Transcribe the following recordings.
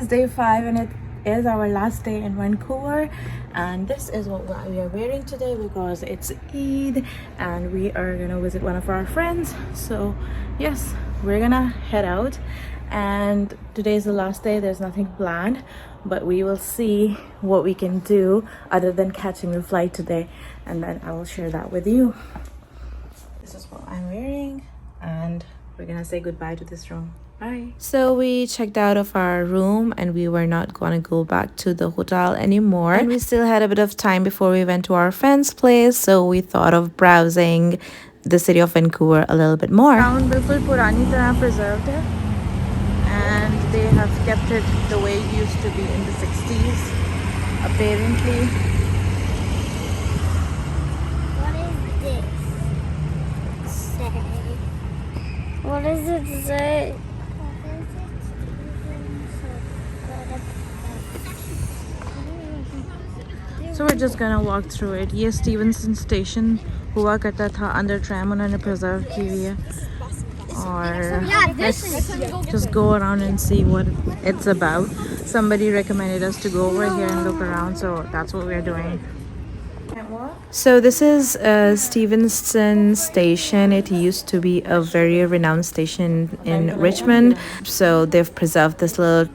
is day 5 and it is our last day in Vancouver, and this is what we are wearing today because it's Eid and we are gonna visit one of our friends. So yes, we're gonna head out, and today is the last day. There's nothing planned, but we will see what we can do other than catching the flight today, and then I will share that with you. This is what I'm wearing, and we're gonna say goodbye to this room. Bye. So we checked out of our room and we were not going to go back to the hotel anymore, and we still had a bit of time before we went to our friend's place, so we thought of browsing the city of Vancouver a little bit more. Town बिल्कुल पुरानी तरह preserved है, and they have kept it the way it used to be in the 60s apparently. What is this say? What does it say? So we're just gonna walk through it. ये Stevenson Station हुआ करता था under tram, उन्होंने preserve की हुई है. Or let's just go around and see what it's about. Somebody recommended us to go over here and look around, so that's what we're doing. So this is Stevenson Station. It used to be a very renowned station in Richmond. So they've preserved this little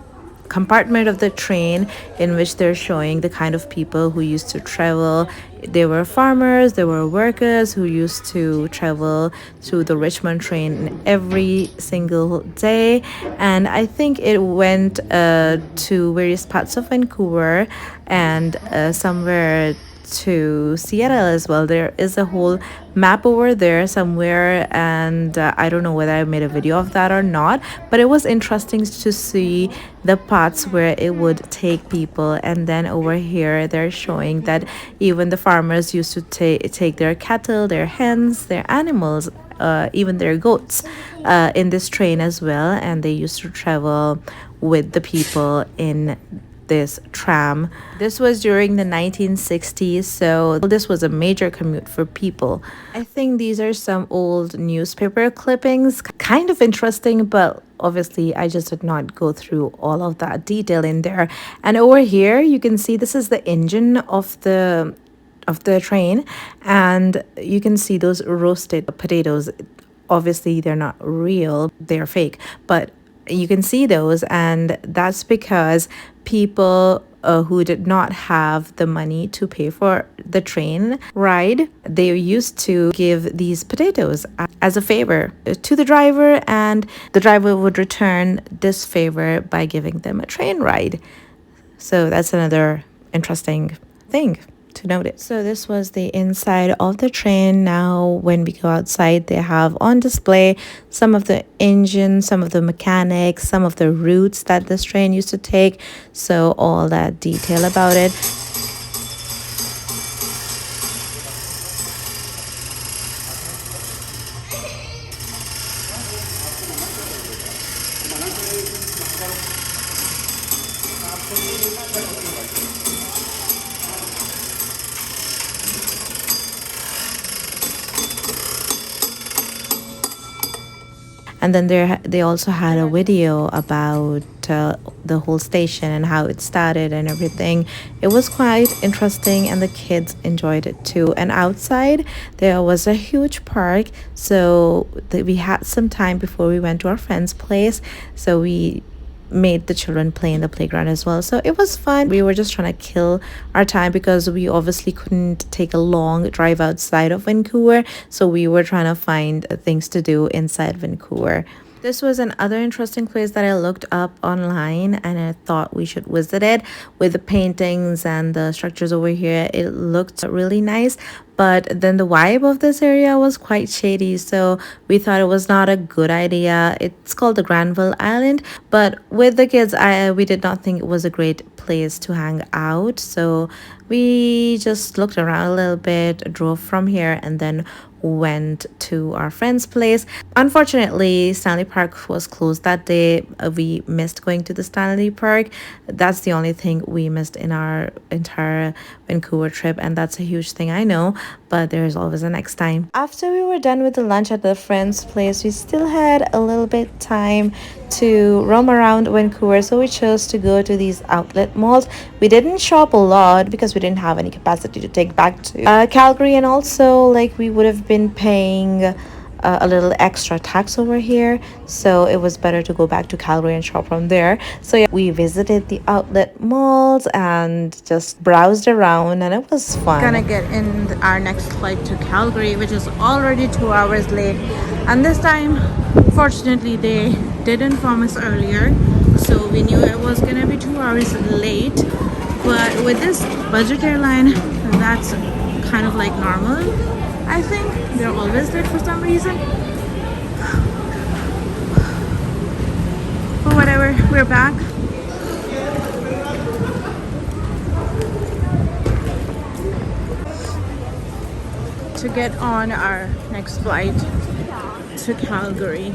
compartment of the train in which they're showing the kind of people who used to travel. There were farmers, there were workers who used to travel through the Richmond train every single day, and I think it went to various parts of Vancouver and somewhere to Seattle as well. There is a whole map over there somewhere, and I don't know whether I made a video of that or not, but it was interesting to see the parts where it would take people. And then over here they're showing that even the farmers used to take their cattle, their hens, their animals, even their goats in this train as well, and they used to travel with the people in this tram. This was during the 1960s, so this was a major commute for people. I think these are some old newspaper clippings, kind of interesting, but obviously I just did not go through all of that detail in there. And over here you can see this is the engine of the train, and you can see those roasted potatoes. Obviously they're not real, they're fake, but you can see those, and that's because people who did not have the money to pay for the train ride, they used to give these potatoes as a favor to the driver, and the driver would return this favor by giving them a train ride. So that's another interesting thing to notice. So this was the inside of the train. Now when we go outside, they have on display some of the engines, some of the mechanics, some of the routes that this train used to take, so all that detail about it. And then they also had a video about the whole station and how it started and everything. It was quite interesting, and the kids enjoyed it too. And outside there was a huge park, so we had some time before we went to our friend's place, so we made the children play in the playground as well. So it was fun. We were just trying to kill our time because we obviously couldn't take a long drive outside of Vancouver, so we were trying to find things to do inside Vancouver. This was another interesting place that I looked up online, and I thought we should visit it. With the paintings and the structures over here, it looked really nice, but then the vibe of this area was quite shady, so we thought it was not a good idea. It's called the Granville Island, but with the kids we did not think it was a great place to hang out, so we just looked around a little bit, drove from here, and then went to our friend's place. Unfortunately, Stanley Park was closed that day. We missed going to the Stanley Park. That's the only thing we missed in our entire Vancouver trip, and that's a huge thing, I know, but there's always a next time. After we were done with the lunch at the friend's place, we still had a little bit time to roam around Vancouver, so we chose to go to these outlet malls. We didn't shop a lot because we didn't have any capacity to take back to Calgary, and also like we would have been paying a little extra tax over here, so it was better to go back to Calgary and shop from there. So yeah, we visited the outlet malls and just browsed around, and it was fun. Gonna get in our next flight to Calgary, which is already 2 hours late, and this time fortunately they did inform us earlier, so we knew it was gonna be 2 hours late. But with this budget airline, that's kind of like normal. I think they're always late for some reason. But whatever, we're back. To get on our next flight to Calgary.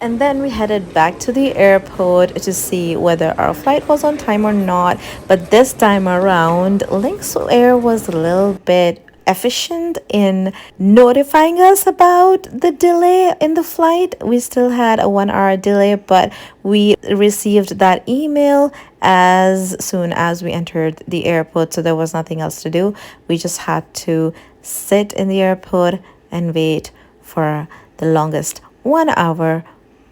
And then we headed back to the airport to see whether our flight was on time or not. But this time around, Lynx Air was a little bit efficient in notifying us about the delay in the flight. We still had a 1 hour delay, but we received that email as soon as we entered the airport, so there was nothing else to do. We just had to sit in the airport and wait for the longest 1 hour.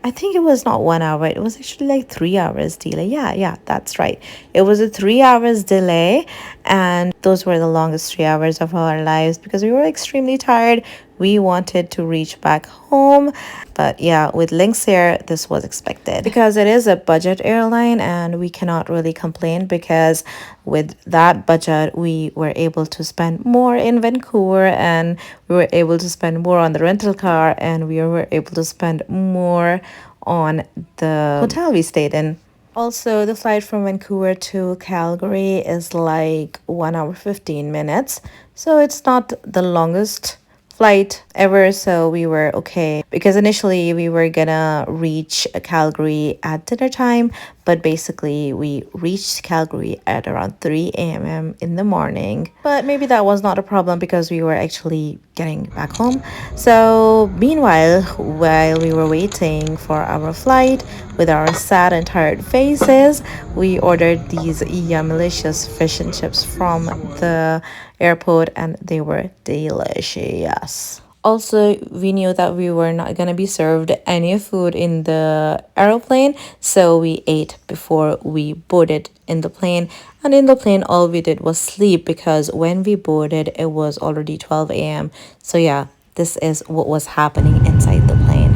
I think it was not 1 hour. It was actually like 3 hours delay. Yeah, that's right. It was a 3 hours delay, and those were the longest 3 hours of our lives because we were extremely tired. We wanted to reach back home, but yeah, with Lynx Air, this was expected because it is a budget airline, and we cannot really complain because with that budget, we were able to spend more in Vancouver, and we were able to spend more on the rental car, and we were able to spend more on the hotel we stayed in. Also, the flight from Vancouver to Calgary is like 1 hour 15 minutes, so it's not the longest flight ever, so we were okay because initially we were gonna reach Calgary at dinner time, but basically we reached Calgary at around 3 a.m. in the morning. But maybe that was not a problem because we were actually getting back home. So meanwhile, while we were waiting for our flight with our sad and tired faces, we ordered these yummalicious fish and chips from the airport, and they were delicious. Also, we knew that we were not going to be served any food in the aeroplane, so we ate before we boarded in the plane. And in the plane, all we did was sleep because when we boarded, it was already 12 a.m. So yeah, this is what was happening inside the plane.